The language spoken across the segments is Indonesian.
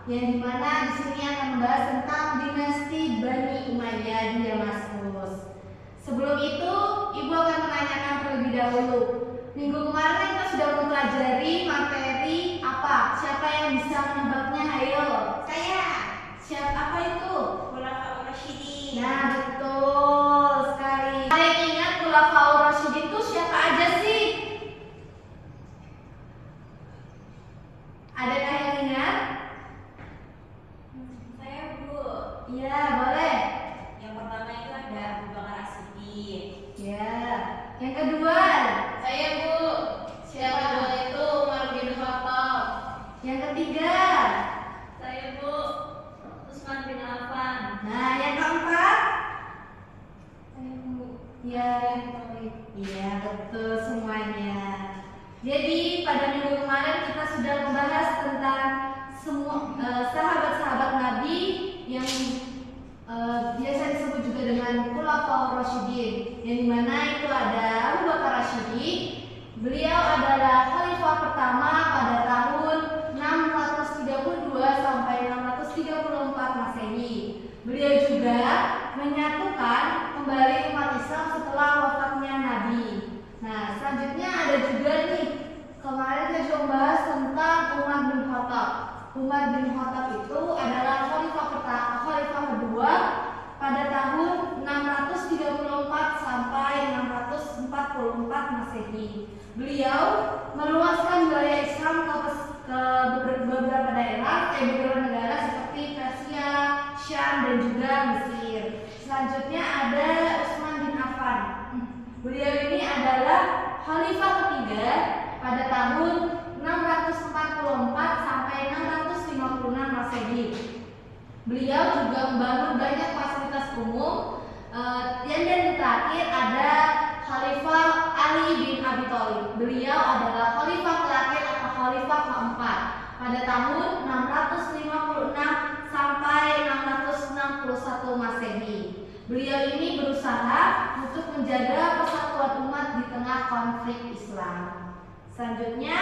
yang dimana di sini akan membahas tentang dinasti Bani Umayyah di Damaskus. Sebelum itu, Ibu akan menanyakan terlebih dahulu. Minggu kemarin kita sudah mempelajari materi apa? Siapa yang bisa menebaknya? Ayo. Saya. Siapa? Apa itu? Khulafaur Rasyidin. Nah, betul sekali. Ada yang ingat Khulafaur Rasyidin itu siapa aja sih? Adakah yang ingat? Saya, Bu. Iya, boleh. Yang pertama itu ada Abu Bakar As-Siddiq. Ya. Yang kedua, Saya, Bu. Yang kedua itu Umar bin Khattab. yang ketiga. Saya, Bu. Utsman bin Affan. Nah, yang keempat. Saya, Bu. Ya, iya betul semuanya. Jadi pada minggu kemarin kita sudah membahas tentang semua sahabat-sahabat Nabi yang biasa disebut juga dengan Khulafaur Rasyidin, yang dimana itu ada Abu Bakar Rasyidin. Beliau adalah khalifah pertama pada tahun 632 sampai 634 Masehi. Beliau juga menyatukan kembali umat Islam setelah wafatnya Nabi. Nah, selanjutnya ada juga nih, kemarin saya juga membahas tentang Umar bin Khattab. Umar bin Khattab itu adalah khalifah kedua pada tahun 634 sampai 644 Masehi. Beliau meluaskan wilayah Islam ke beberapa daerah, beberapa negara seperti Persia, Syam dan juga Mesir. Selanjutnya ada Utsman bin Affan. Beliau ini adalah khalifah ketiga pada tahun 644 sampai 656 Masehi. Beliau juga membangun banyak fasilitas umum. Dan terakhir ada Khalifah Ali bin Abi Thalib. Beliau adalah khalifah terakhir atau khalifah keempat pada tahun 656 sampai 661 Masehi. Beliau ini berusaha untuk menjaga persatuan umat di tengah konflik Islam. Selanjutnya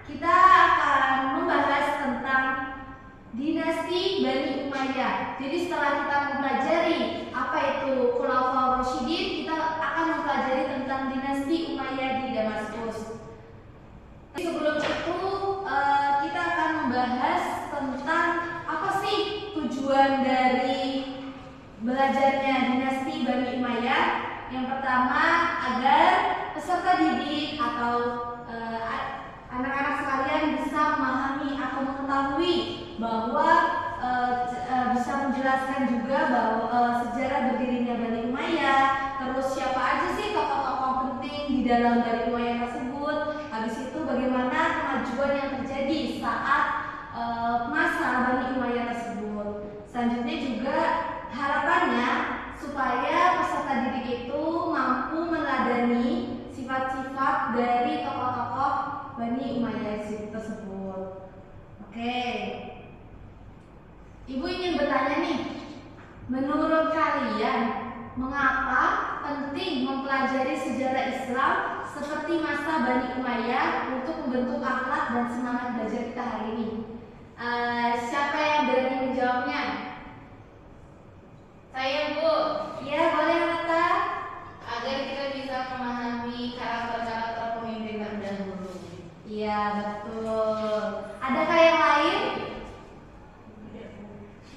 kita akan membahas tentang dinasti Bani Umayyah. Jadi setelah kita mempelajari apa itu Khulafaur Rasyidin, kita akan mempelajari tentang dinasti Umayyah di Damaskus. Sebelum itu kita akan membahas tentang apa sih tujuan dari belajarnya dinasti Bani Umayyah. Yang pertama, agar peserta didik atau anak-anak sekalian bisa memahami atau mengetahui bahwa bisa menjelaskan juga bahwa sejarah berdirinya Bani Umayyah, terus siapa aja sih tokoh-tokoh penting di dalam Bani Umayyah tersebut. Habis itu bagaimana kemajuan yang terjadi saat masa Bani Umayyah tersebut. Selanjutnya juga harapannya supaya peserta didik itu mampu meneladani sifat-sifat dari tokoh-tokoh Bani Umayyah tersebut. Oke. Ibu ingin bertanya nih, menurut kalian mengapa penting mempelajari sejarah Islam seperti masa Bani Umayyah untuk membentuk akhlak dan semangat belajar kita hari ini? Siapa yang berani menjawabnya? Saya, Bu. Ya, boleh Nata. Agar kita bisa memahami karakter-karakter pemimpin terdahulu. Iya, betul. Adakah yang lain?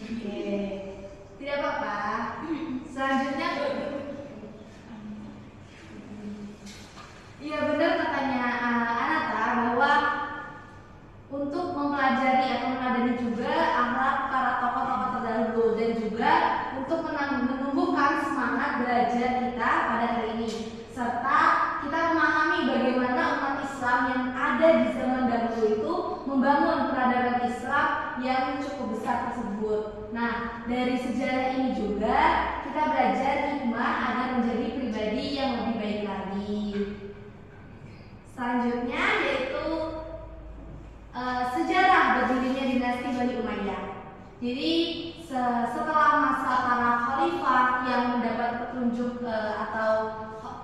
Oke. Tidak apa-apa. Selanjutnya, iya benar katanya Anata bahwa untuk mempelajari atau meneladani juga akhlak para tokoh-tokoh terdahulu dan juga untuk menumbuhkan semangat belajar kita pada hari ini, serta kita memahami bagaimana umat Islam yang ada di zaman dahulu itu membangun peradaban Islam yang cukup besar tersebut. Nah, dari sejarah ini juga kita belajar hikmah agar menjadi pribadi yang lebih baik lagi. Selanjutnya yaitu sejarah berdirinya dinasti Bani Umayyah. Jadi setelah masa para khalifah yang mendapat petunjuk atau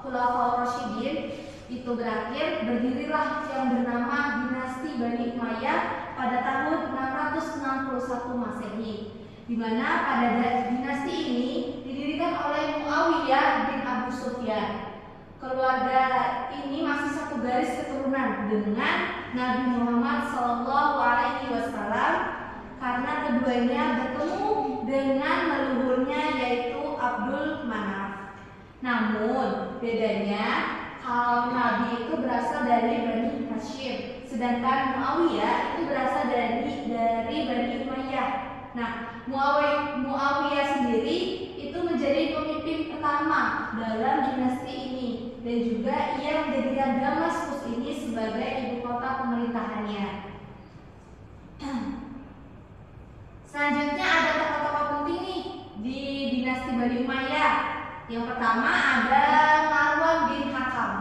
Khulafaur Rasyidin itu berakhir, berdirilah yang bernama dinasti Bani Umayyah pada tahun 661 Masehi, di mana pada dinasti ini didirikan oleh Muawiyah bin Abu Sufyan. Keluarga ini masih satu garis keturunan dengan Nabi Muhammad SAW karena keduanya bertemu dengan leluhurnya yaitu Abdul Manaf. Namun bedanya kalau Nabi itu berasal dari Bani Hashim, sedangkan Muawiyah itu berasal dari Bani Umayyah. Nah, Muawiyah sendiri itu menjadi pemimpin pertama dalam dinasti ini dan juga ia menjadikan Damaskus ini sebagai ibu kota pemerintahannya. Selanjutnya ada tokoh-tokoh penting nih di dinasti Bani Umayyah. Yang pertama ada Marwan bin Hakam.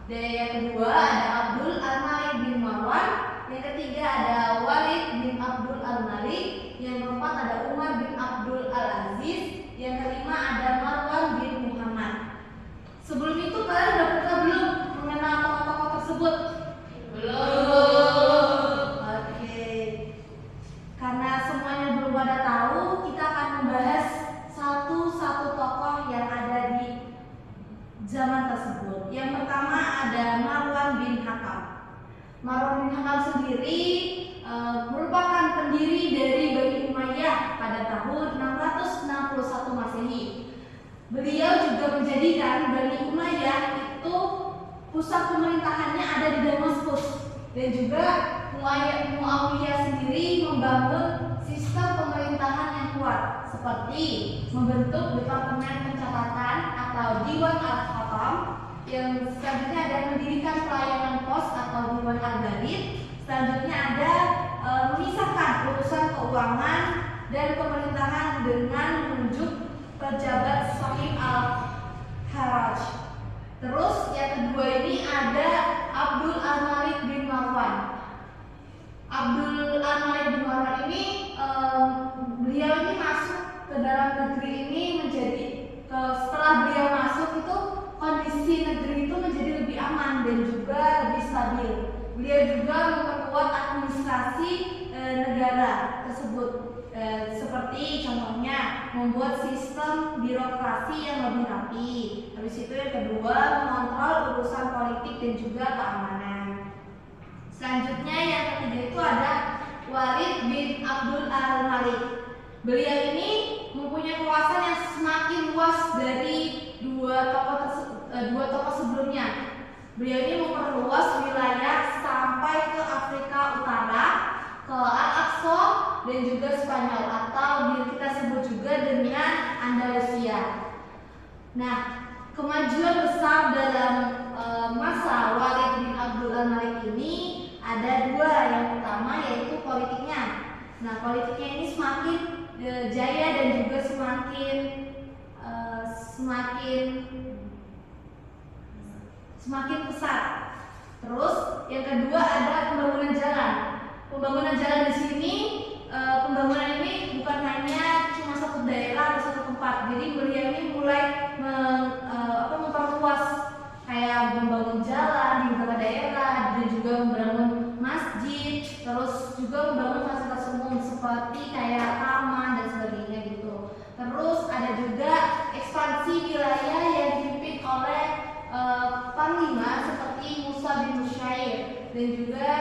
Dan yang kedua ada Abdul Al-Malik bin Marwan. Yang ketiga ada Walid bin Abdul Al-Malik. Yang keempat ada Umar bin Abdul Al-Aziz. Yang kelima ada Marwan bin Muhammad. Sebelum itu kalian udah pernah belum mengenal tokoh-tokoh tersebut? Belum. Oke. Karena semuanya belum pada tahu, kita akan membahas satu-satu tokoh yang ada di zaman tersebut. Yang pertama ada Marwan bin Hakam. Marwan bin Hakam sendiri merupakan pendiri dari Bani Umayyah pada tahun 661 Masehi. Beliau juga menjadikan Bani Umayyah itu pusat pemerintahannya ada di Damaskus dan juga Muawiyah sendiri membangun sistem pemerintahan yang kuat seperti membentuk Departemen Pencatatan atau Diwan Al-Hakam, yang selanjutnya ada mendirikan pelayanan pos atau Diwan Al-Ghalib. Selanjutnya ada memisahkan urusan keuangan dan pemerintahan dengan menunjuk pejabat Sahib Al-Haraj. Terus yang kedua ini ada Abdul Al-Malik bin Marwan. Abdul Al-Malik bin Marwan ini beliau ini masuk ke dalam negeri ini setelah beliau masuk itu kondisi negeri itu menjadi lebih aman dan juga lebih stabil. Beliau juga memperkuat administrasi negara tersebut, seperti contohnya membuat sistem birokrasi yang lebih rapi. Habis itu yang kedua mengontrol urusan politik dan juga keamanan. Selanjutnya yang ketiga itu ada Walid bin Abdul Al-Malik. Beliau ini mempunyai kuasa yang semakin luas dari dua tokoh sebelumnya. Beliau ini memperluas wilayah sampai ke Afrika Utara, ke Al-Aqsa dan juga Spanyol atau kita sebut juga dengan Andalusia. Nah, kemajuan besar dalam masa Walid bin Abdul Al-Malik ini ada dua. Yang pertama yaitu politiknya. Nah, politiknya ini semakin jaya dan juga semakin pesat. Terus yang kedua ada pembangunan jalan. Pembangunan jalan di sini, pembangunan ini bukan hanya cuma satu daerah atau satu tempat. Jadi beliau ini mulai memperluas, kayak membangun jalan di beberapa daerah dan juga membangun masjid, terus juga membangun fasilitas umum seperti kayak taman dan sebagainya gitu. Terus ada juga ekspansi wilayah yang dipimpin oleh panglima seperti Musa bin Musyair dan juga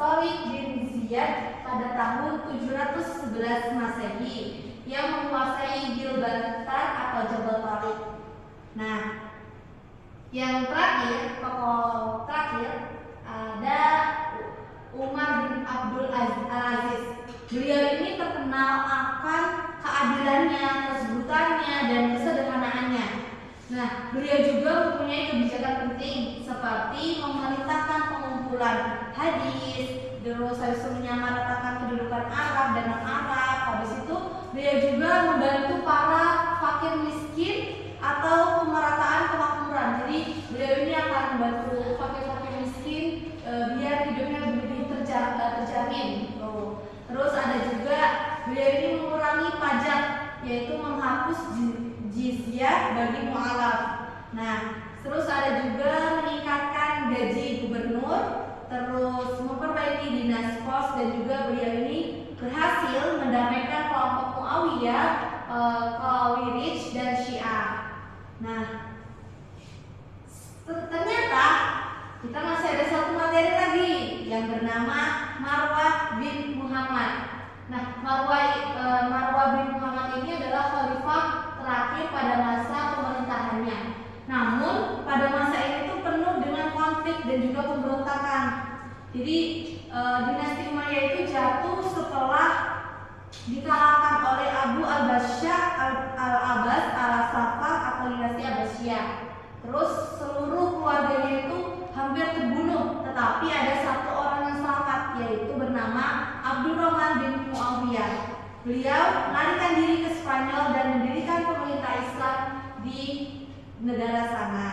Tariq bin Ziyad pada tahun 711 Masehi yang menguasai Gibraltar atau Jabal Tariq. Nah, yang terakhir, tokoh terakhir ada Umar bin Abdul Aziz. Beliau ini terkenal akan keadilannya, kesebutannya, dan kesederhanaannya. Nah, beliau juga mempunyai kebijakan penting seperti memerintahkan pengumpulan hadis, terus menyamaratakan kedudukan Arab dan non-Arab. Habis itu, beliau juga membantu para fakir miskin atau pemerataan kemakmuran. Jadi, beliau ini akan membantu fakir-fakir miskin biar hidupnya lebih terjamin. Terus ada juga beliau ini mengurangi pajak, yaitu menghapus jizyah bagi mu'alaf. Nah, terus ada juga meningkatkan gaji gubernur, terus memperbaiki dinas pos, dan juga beliau ini berhasil Khawarij dan Syiah. Nah, ternyata kita masih ada satu materi lagi yang bernama Marwah bin Muhammad. Nah, Marwah bin Muhammad ini adalah khalifah terakhir pada masa pemerintahannya. Namun pada masa ini tuh penuh dengan konflik dan juga pemberontakan. Jadi dinasti Umayyah itu jatuh setelah dikalahkan oleh Abu al-Basyah al-Abbas al-Safar atau dinasti Abbasiyah. Terus seluruh keluarganya itu hampir terbunuh, tetapi ada satu orang yang selamat, yaitu bernama Abdurrahman bin Muawiyah. Beliau melarikan diri ke Spanyol dan mendirikan pemerintah Islam di negara sana.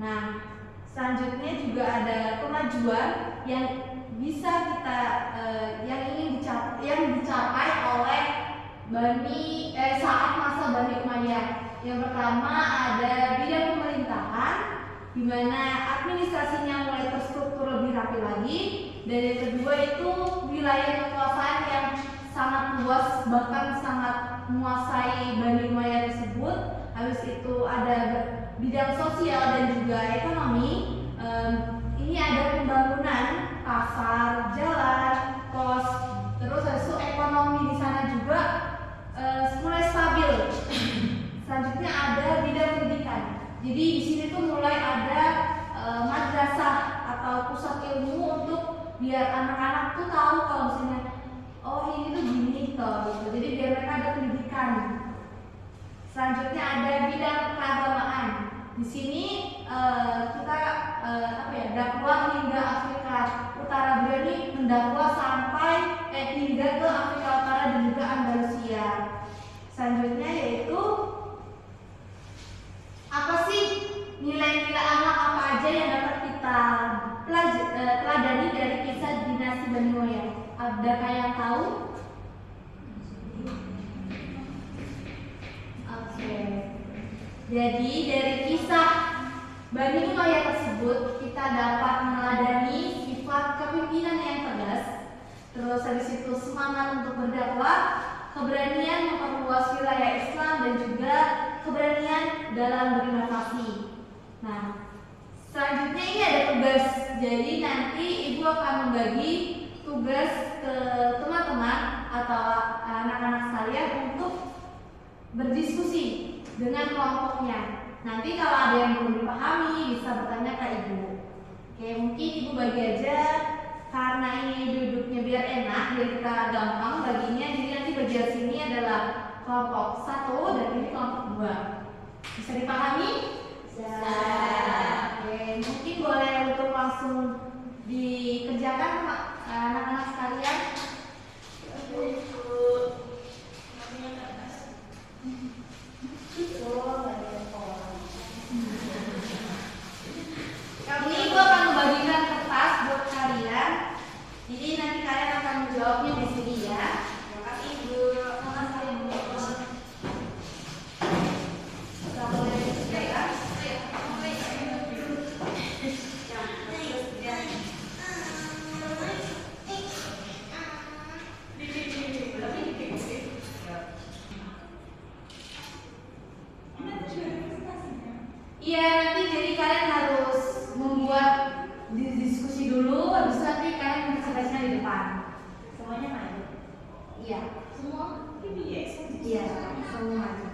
Nah, selanjutnya juga ada kemajuan yang bisa kita yang dicapai oleh saat masa Bani Umayyah. Yang pertama ada bidang pemerintahan, di mana administrasinya mulai terstruktur lebih rapi lagi, dan yang kedua itu wilayah kekuasaan yang sangat luas, bahkan sangat menguasai Bani Umayyah tersebut. Habis itu ada bidang sosial dan juga ekonomi. Ini ada pembangunan pasar, jalan, pos. Terus habis itu ekonomi di sana juga mulai stabil. Selanjutnya ada bidang pendidikan. Jadi di sini tuh mulai ada madrasah atau pusat ilmu untuk biar anak-anak tuh tahu kalau misalnya oh ini tuh gini toh gitu. Jadi biar mereka ada pendidikan. Selanjutnya ada bidang keagamaan. Di sini kita dakwah hingga Afrika Utara. Beliau ini mendakwah sampai hingga ke Afrika Utara dan juga Andalusia. Selanjutnya yaitu apa sih nilai-nilai akhlak apa aja yang dapat kita teladani dari kisah dinasti Bani Umayyah? Adakah yang tahu? Oke. Jadi dari kisah Bani Umayyah tersebut kita dapat meneladani sifat kepemimpinan yang tegas, terus habis itu semangat untuk berdakwah, keberanian memperluas wilayah Islam, dan juga keberanian dalam berinovasi. Nah, selanjutnya ini ada tugas. Jadi nanti ibu akan membagi tugas ke teman-teman atau anak-anak sekalian untuk berdiskusi dengan kelompoknya. Nanti kalau ada yang belum dipahami bisa bertanya ke ibu. Oke, mungkin ibu bagi aja karena ini duduknya biar enak, biar kita gampang baginya. Jadi nanti bagian sini adalah kelompok 1 dan ini kelompok 2. Bisa dipahami? Bisa. Oke, mungkin boleh untuk langsung dikerjakan anak-anak sekalian. Ini ibu akan membagikan kertas buat kalian. Jadi nanti kalian akan menjawabnya di sini ya. Terima kasih ibu. Makasih ibu. Sudah boleh disediakan? Iya, nanti jadi kalian harus membuat diskusi dulu, habis itu nanti kalian presentasinya di depan. Semuanya maju. Iya, semua. Iya, semua maju.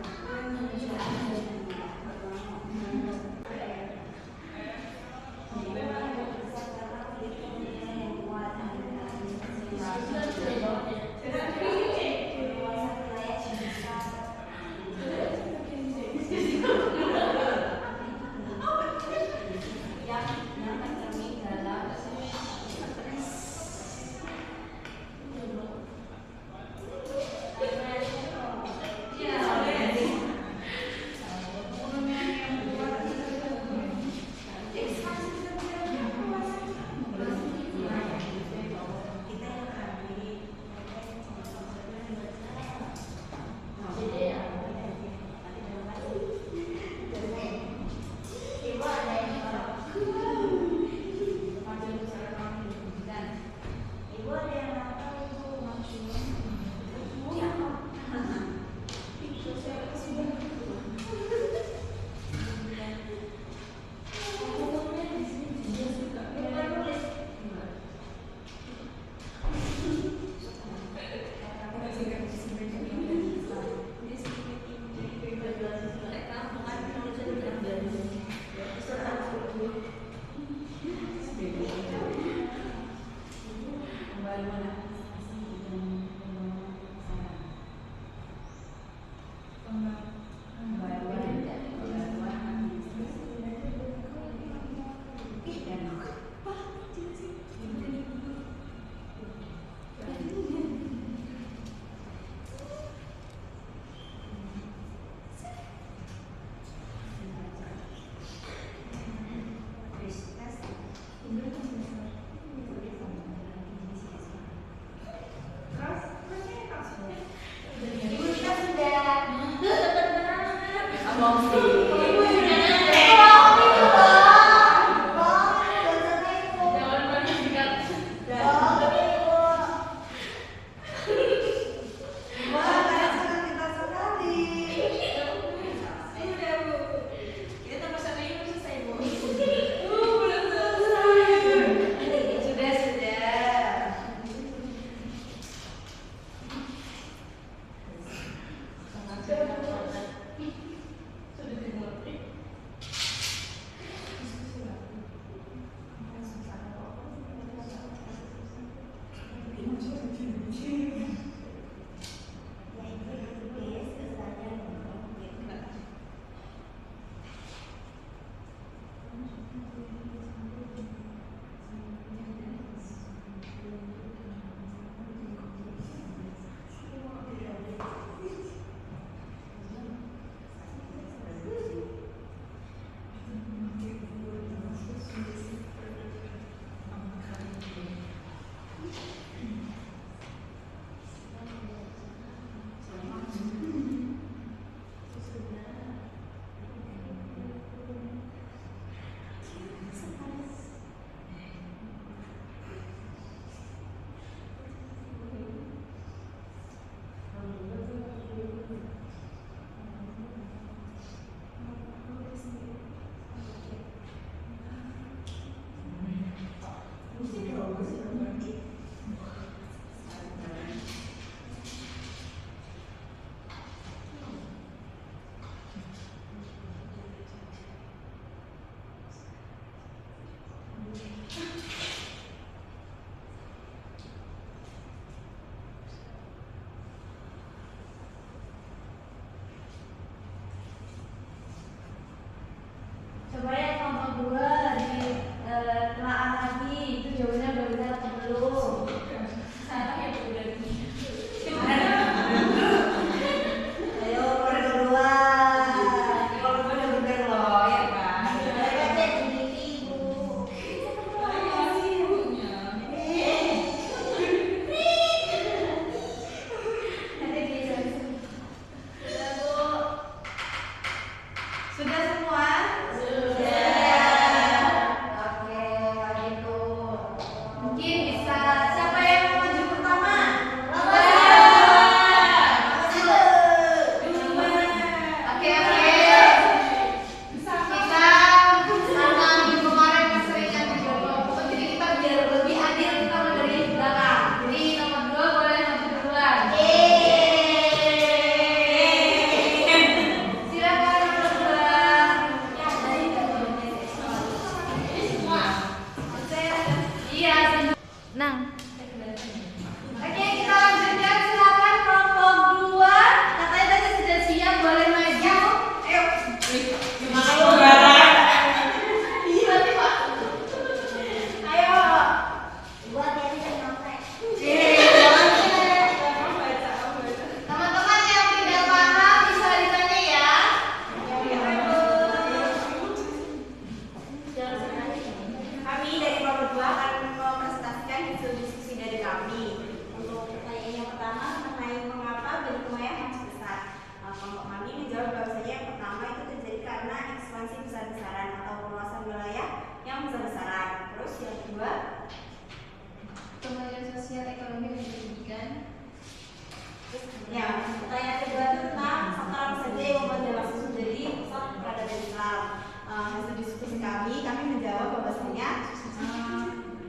Coba yang kelompok 2 di telaah lagi, itu jawabannya udah benar atau belum? Salah ya udah. Ayo kelompok 2. Kelompok 2 udah bener loh, ya kan? Mereka cek di ibu. Nanti bisa. Udah Bu. Sudah semua? Oke, kalau gitu mungkin bisa siapa yang mau maju pertama? Oke. Kita karena minggu kemarin keseringan di kelompok, jadi kita biar lebih adil kita mulai dari belakang. Jadi nomor 2 boleh maju duluan. Silakan nomor 2. Iya, senang. Oke, kita lanjutkan. Silakan kelompok 2. Katanya tadi sudah siap, boleh maju. Ayo. Tiba-tiba. Ayo. Buat yang bisa nyontek. Teman-teman yang tidak paham bisa ditanya ya. Kami dari kelompok 2 akan mempresentasikan hasil diskusi dari kami. Untuk pertanyaan yang pertama mengenai mengapa bentuk wilayah harus besar. Kelompok kami menjawab bahwasanya yang pertama itu terjadi karena ekspansi besar-besaran atau perluasan wilayah yang besar-besaran. Terus yang kedua, Kemajuan sosial, ekonomi, dan pendidikan. ya pertanyaan kedua itu tentang faktor apa saja yang membuat Dewasa menjadi pusat peradaban Islam. Hasil diskusi kami menjawab bahwasanya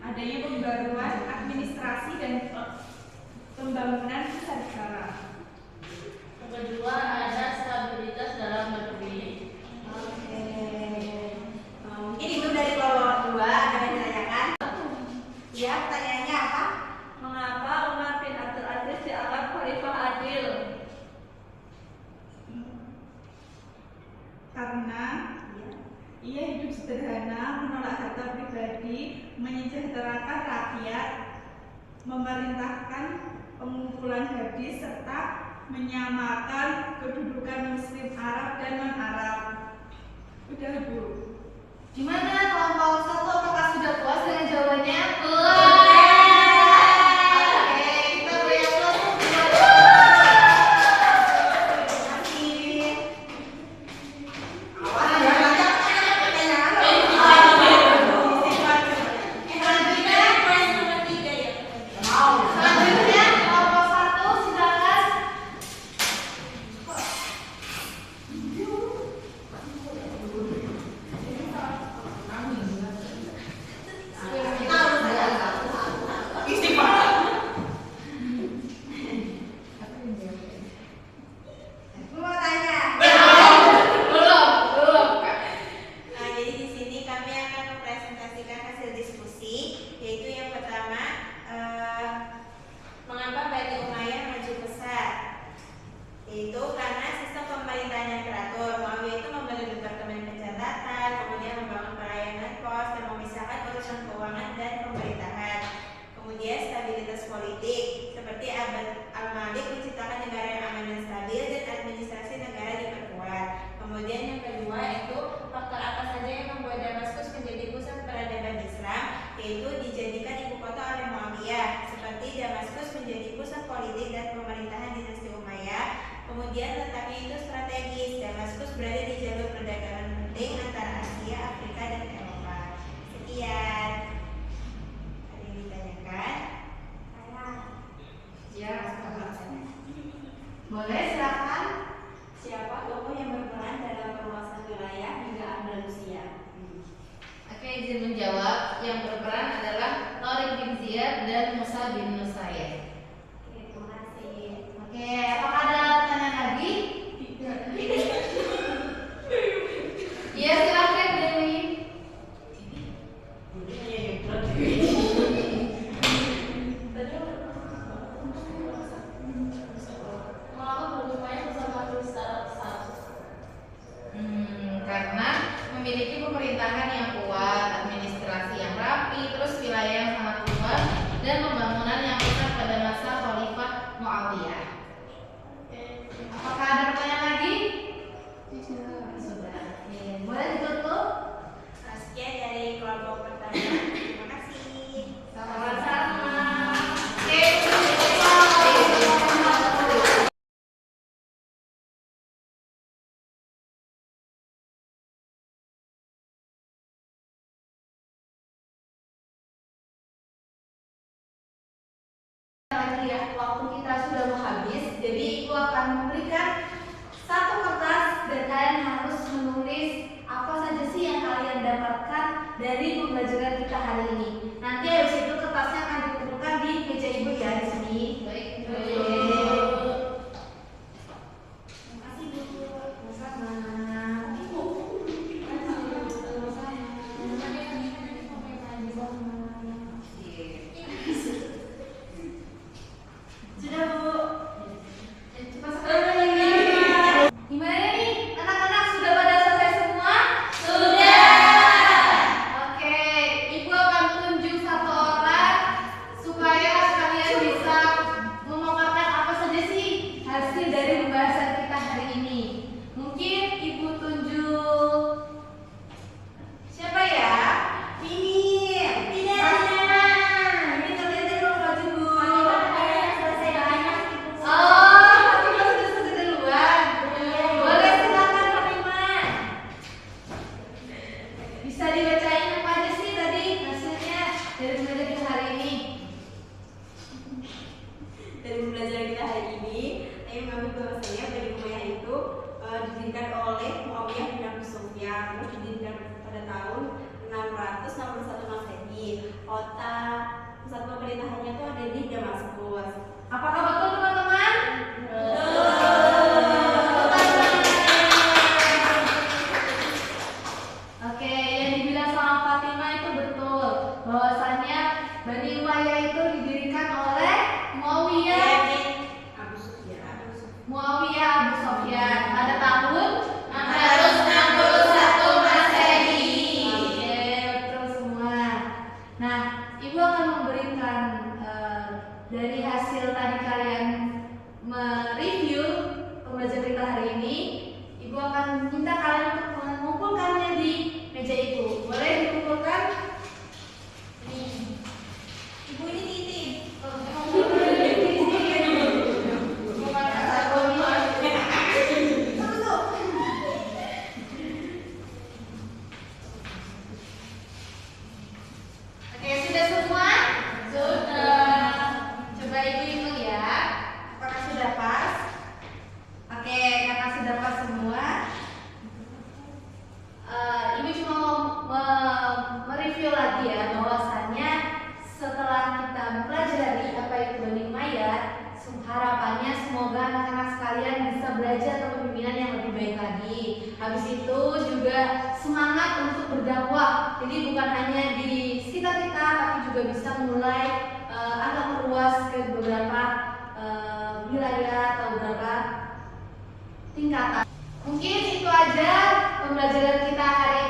adanya pembaruan administrasi dan pembangunan besar-besaran. Yang kedua ada stabilitas dalam berdiri. Oke. Mungkin itu dari kelompok 2 ada yang ditanyakan. Ya, pertanyaannya apa? Mengapa Umar bin Abdul Aziz dianggap khalifah adil? Karena ia hidup sederhana, menolak harta pribadi, menyejahterakan rakyat, memerintahkan pengumpulan hadis, serta menyamakan kedudukan Muslim Arab dan non-Arab. Udah Bu. Gimana kelompok 1, apakah sudah puas dengan jawabannya? Oke, kita beri aplaus buat Terima kasih. politik dan pemerintahan dinasti Umayyah. Kemudian letaknya itu strategis. Damaskus berada di jalur perdagangan penting antara Asia, Afrika, dan Eropa. Sekian. Ada yang ditanyakan? Ya, boleh silakan. Siapa tokoh yang berperan dalam perluasan wilayah hingga Andalusia? Oke, izin menjawab. Yang berperan adalah Tariq bin Ziyad dan Musa bin Nusair. Oke, terima kasih. Oke, apakah ada pertanyaan lagi? Iya, silakan Dewi. Mengapa berupaya bersama secara besar? Karena memiliki pemerintahan yang kuat, administrasi yang rapi, terus wilayah yang sangat luas, dan pembangunan yang besar pada masa Khalifah Muawiyah. Apakah ada pertanyaan lagi? Sudah. Oke, boleh ditutup? Sekian dari kelompok pertama. Terima kasih. Sama-sama. Oke, lagi ya, waktu kita sudah mau habis, jadi Ibu akan memberikan satu kertas dan kalian harus menulis apa saja sih yang kalian dapatkan dari pembelajaran kita hari ini. Nanti habis itu kertasnya akan dikumpulkan di meja Ibu ya di sini. Baik. Terima kasih Bu. Sama-sama. Sudah Bu. Cepat sekali. Gimana nih? Anak-anak sudah pada selesai semua? Sudah. Oke, Ibu akan tunjuk satu orang supaya kalian bisa memaparkan apa saja sih hasil dari pembahasan kita hari ini. Mungkin Ibu tunjuk siapa ya? Ini Tidak. ini kalian tadi mau baju Bu. Selesai banyak. Oh, Fatimah sudah selesai duluan. Boleh silakan Fatimah. Bisa dibacain apa aja sih tadi hasilnya dari pembelajaran kita hari ini? Dari pembelajaran kita hari ini, saya mengambil bahwasanya Bani Umayyah itu didirikan oleh Muawiyah bin Abi Sufyan, terus didirikan pada tahun 661 Masehi. Kota pusat pemerintahannya itu ada di Damaskus. Apakah betul teman-teman? Oke, yang dibilang sama Fatimah itu betul. Bahwasannya Bani Umayyah itu didirikan oleh Muawiyah Abu Sufyan. Muawiyah Abu Sufyan pada tahun 661 Masehi. Oke, betul semua. Nah, Ibu akan memberikan dari hasil tadi kalian mereview pembelajaran kita hari ini. Ibu akan minta kalian untuk mengumpulkannya di meja Ibu. Boleh dikumpulkan? Ibu ini titip. Oke, sudah semua? Sudah. Coba Ibu hitung ya. Apakah sudah pas? Oke, karena sudah pas semua, Ibu cuma mau mereview lagi ya bahwasannya setelah kita mempelajari apa itu Bani Umayyah, harapannya semoga anak-anak sekalian bisa belajar kepemimpinan yang lebih baik lagi. Habis itu juga semangat untuk berdakwah. Jadi bukan hanya di sekitar kita, tapi juga bisa mulai agak meluas ke beberapa wilayah atau beberapa tingkatan. Mungkin itu aja pembelajaran kita hari